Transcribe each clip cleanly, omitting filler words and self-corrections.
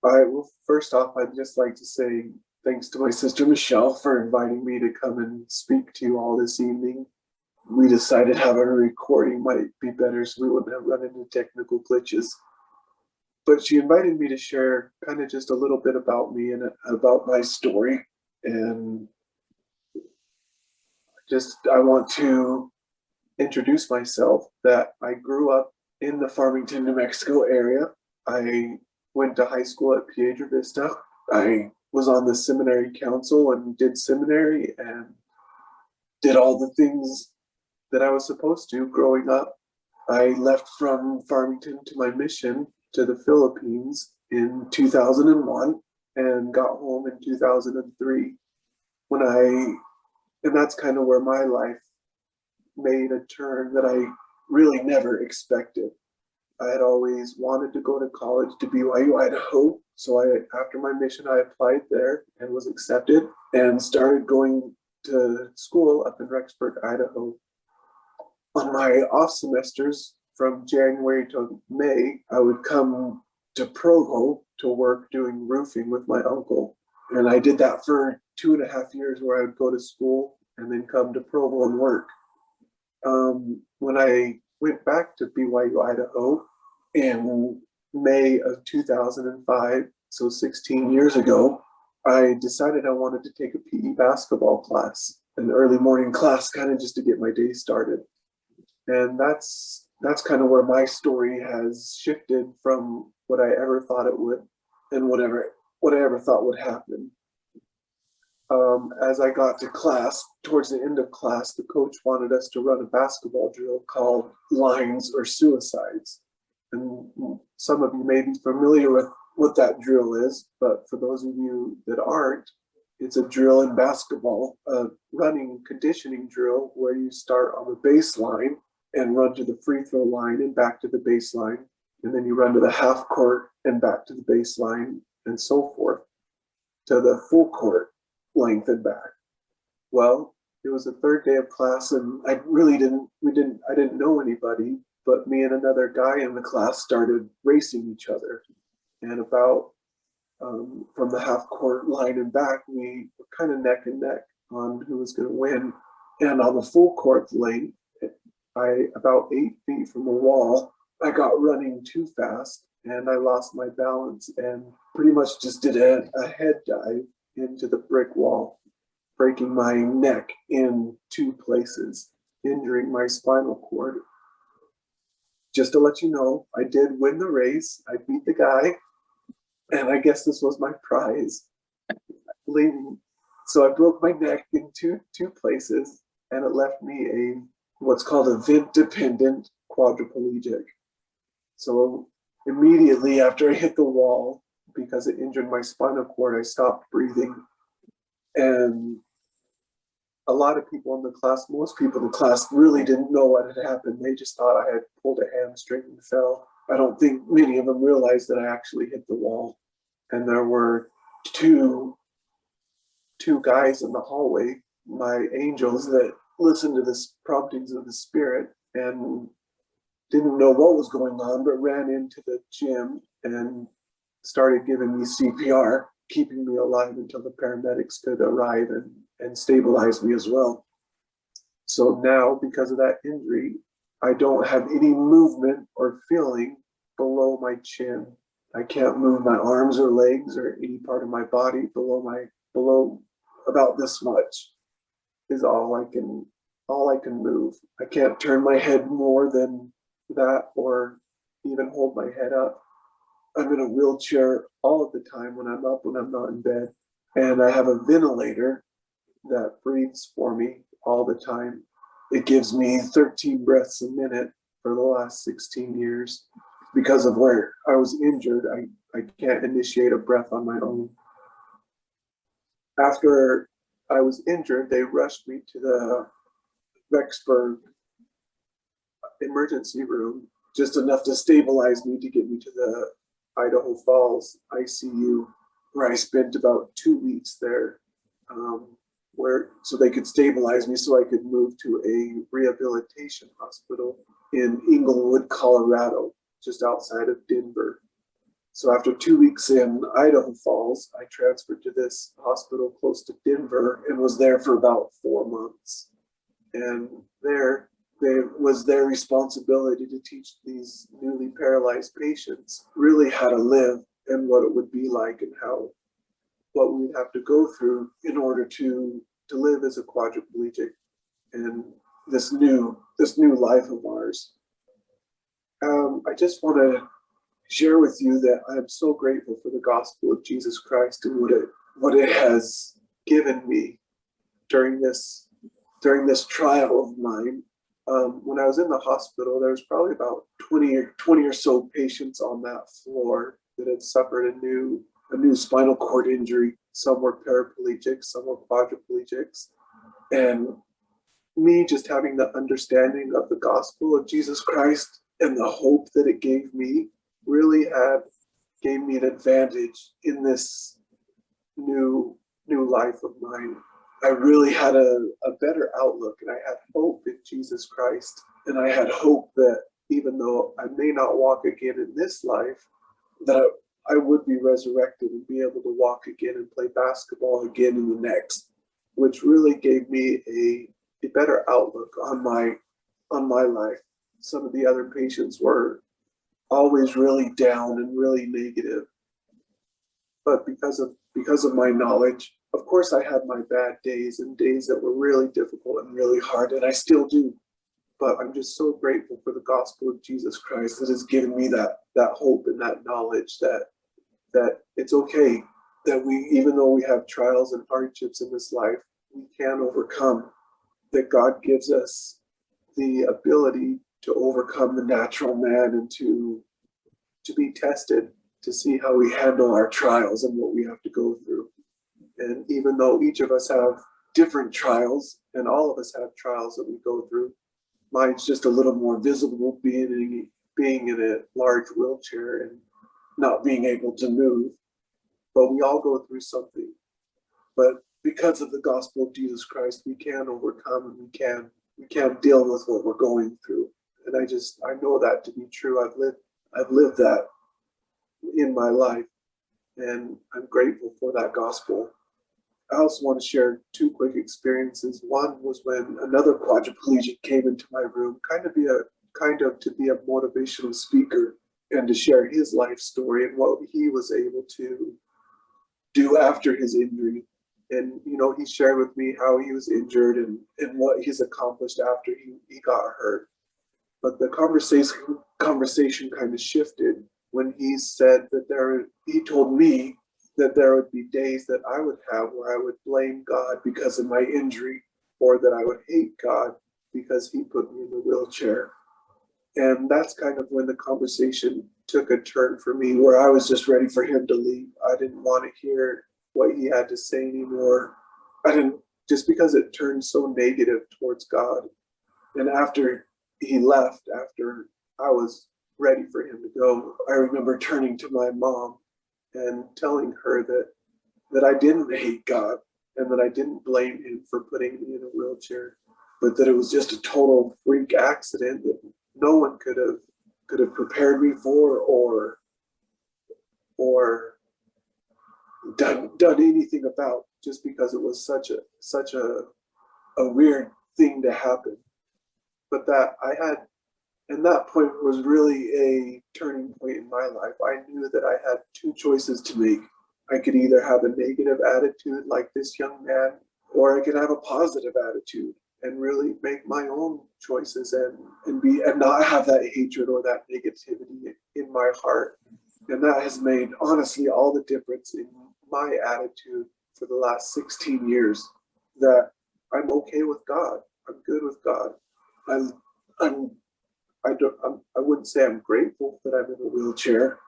Well, first off, I'd just like to say thanks to my sister Michelle for inviting me to come and speak to you all this evening. We decided having a recording might be better so we wouldn't have run into technical glitches. But she invited me to share kind of just a little bit about me and about my story. And I want to introduce myself that I grew up in the Farmington, New Mexico area. I went to high school at Piedra Vista. I was on the seminary council and did seminary and did all the things that I was supposed to growing up. I left from Farmington to my mission to the Philippines in 2001 and got home in 2003 when and that's kind of where my life made a turn that I really never expected. I had always wanted to go to college to BYU, Idaho. So after my mission, I applied there and was accepted and started going to school up in Rexburg, Idaho. On my off semesters from January to May, I would come to Provo to work doing roofing with my uncle. And I did that for 2.5 years where I would go to school and then come to Provo and work. When I went back to BYU, Idaho in May of 2005, so 16 years ago, I decided I wanted to take a PE basketball class, an early morning class, kind of just to get my day started. And that's kind of where my story has shifted from what I ever thought it would and what I ever thought would happen. As I got to class, towards the end of class, the coach wanted us to run a basketball drill called lines or suicides. And some of you may be familiar with what that drill is, but for those of you that aren't, it's a drill in basketball, a running conditioning drill where you start on the baseline and run to the free throw line and back to the baseline. And then you run to the half court and back to the baseline and so forth to the full court length and back. Well, it was the third day of class and I didn't know anybody, but me and another guy in the class started racing each other. And about from the half court line and back, we were kind of neck and neck on who was going to win. And on the full court length, about 8 feet from the wall, I got running too fast and I lost my balance and pretty much just did a head dive into the brick wall, breaking my neck in 2 places, injuring my spinal cord. Just to let you know, I did win the race. I beat the guy, and I guess this was my prize. Bleeding. So I broke my neck in two places, and it left me what's called a vent-dependent quadriplegic. So immediately after I hit the wall, because it injured my spinal cord, I stopped breathing. And a lot of people in the class, most people in the class really didn't know what had happened. They just thought I had pulled a hamstring and fell. I don't think many of them realized that I actually hit the wall. And there were two guys in the hallway, my angels, that listened to the promptings of the spirit and didn't know what was going on, but ran into the gym and started giving me CPR, keeping me alive until the paramedics could arrive and stabilize me as well. So now, because of that injury, I don't have any movement or feeling below my chin. I can't move my arms or legs or any part of my body below about this much is all I can move. I can't turn my head more than that or even hold my head up. I'm in a wheelchair all of the time when I'm up, when I'm not in bed. And I have a ventilator that breathes for me all the time. It gives me 13 breaths a minute for the last 16 years. Because of where I was injured, I can't initiate a breath on my own. After I was injured, they rushed me to the Rexburg emergency room, just enough to stabilize me to get me to the Idaho Falls ICU, where I spent about 2 weeks there, so they could stabilize me so I could move to a rehabilitation hospital in Englewood, Colorado, just outside of Denver. So after 2 weeks in Idaho Falls, I transferred to this hospital close to Denver and was there for about 4 months. And there, it was their responsibility to teach these newly paralyzed patients really how to live and what it would be like and what we'd have to go through in order to live as a quadriplegic and this new life of ours. I just want to share with you that I'm so grateful for the gospel of Jesus Christ and what it has given me during this trial of mine. When I was in the hospital, there was probably about 20 or so patients on that floor that had suffered a new spinal cord injury. Some were paraplegics, some were quadriplegics. And me just having the understanding of the gospel of Jesus Christ and the hope that it gave me really gave me an advantage in this new life of mine. I really had a better outlook, and I had hope in Jesus Christ. And I had hope that even though I may not walk again in this life, that I would be resurrected and be able to walk again and play basketball again in the next, which really gave me a better outlook on my life. Some of the other patients were always really down and really negative. But because of my knowledge, of course I had my bad days and days that were really difficult and really hard, and I still do. But I'm just so grateful for the gospel of Jesus Christ that has given me that hope and that knowledge that it's okay, that even though we have trials and hardships in this life, we can overcome, that God gives us the ability to overcome the natural man and to be tested, to see how we handle our trials and what we have to go through. And even though each of us have different trials, and all of us have trials that we go through, mine's just a little more visible, being in a large wheelchair and not being able to move. But we all go through something. But because of the gospel of Jesus Christ, we can overcome, and we can deal with what we're going through. And I know that to be true. I've lived that in my life, and I'm grateful for that gospel. I also want to share two quick experiences. One was when another quadriplegic came into my room, kind of to be a motivational speaker and to share his life story and what he was able to do after his injury. And he shared with me how he was injured and what he's accomplished after he got hurt. But the conversation kind of shifted when he said that he told me that there would be days that I would have where I would blame God because of my injury, or that I would hate God because he put me in the wheelchair. And that's kind of when the conversation took a turn for me, where I was just ready for him to leave. I didn't want to hear what he had to say anymore. Just because it turned so negative towards God. And after he left, after I was ready for him to go, I remember turning to my mom and telling her that I didn't hate God and that I didn't blame him for putting me in a wheelchair, but that it was just a total freak accident that no one could have prepared me for or done anything about, just because it was such a weird thing to happen. But and that point was really a turning point in my life. I knew that I had two choices to make. I could either have a negative attitude like this young man, or I could have a positive attitude and really make my own choices and not have that hatred or that negativity in my heart. And that has made, honestly, all the difference in my attitude for the last 16 years, that I'm okay with God. I'm good with God. I wouldn't say I'm grateful that I'm in a wheelchair,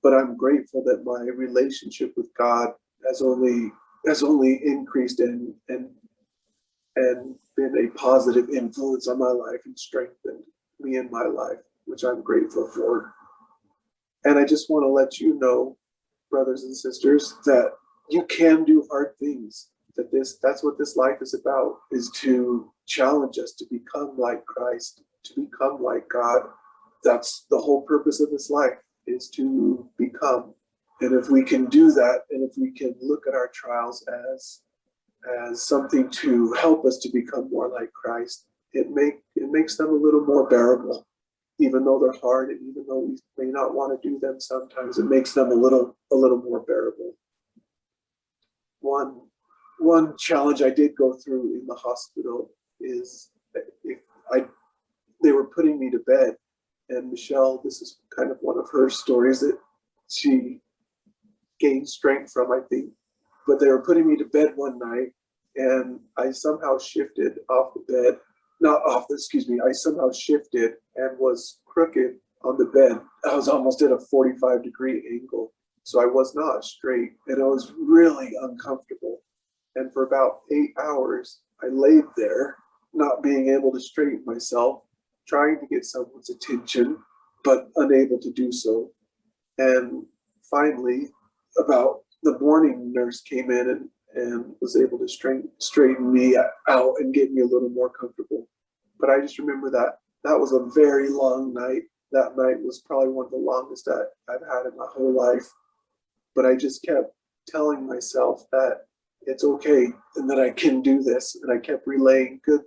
but I'm grateful that my relationship with God has only increased and been a positive influence on my life and strengthened me in my life, which I'm grateful for. And I just want to let you know, brothers and sisters, that you can do hard things. That's what this life is about, is to challenge us to become like Christ, to become like God. That's the whole purpose of this life. is to become. And if we can do that, and if we can look at our trials as something to help us to become more like Christ, it makes them a little more bearable. Even though they're hard, and even though we may not want to do them sometimes, it makes them a little more bearable. One challenge I did go through in the hospital is they were putting me to bed, and Michelle, this is kind of one of her stories that she gained strength from, I think. But they were putting me to bed one night, and I somehow shifted off the bed. I somehow shifted and was crooked on the bed. I was almost at a 45-degree angle. So I was not straight, and I was really uncomfortable. And for about 8 hours, I laid there, not being able to straighten myself, trying to get someone's attention, but unable to do so. And finally, about the morning nurse came in and was able to straighten me out and get me a little more comfortable. But I just remember that was a very long night. That night was probably one of the longest I've had in my whole life. But I just kept telling myself that it's okay and that I can do this. And I kept relaying good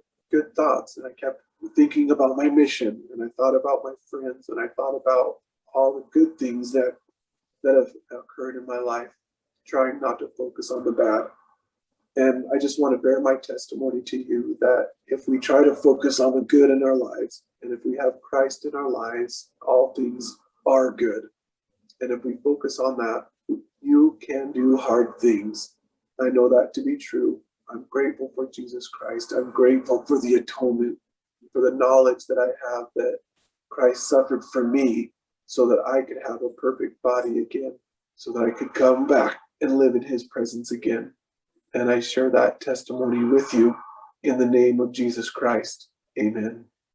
thoughts, and I kept thinking about my mission, and I thought about my friends, and I thought about all the good things that have occurred in my life, trying not to focus on the bad. And I just want to bear my testimony to you that if we try to focus on the good in our lives, and if we have Christ in our lives, all things are good. And if we focus on that, you can do hard things. I know that to be true. I'm grateful for Jesus Christ. I'm grateful for the atonement, for the knowledge that I have that Christ suffered for me so that I could have a perfect body again, so that I could come back and live in his presence again. And I share that testimony with you in the name of Jesus Christ. Amen.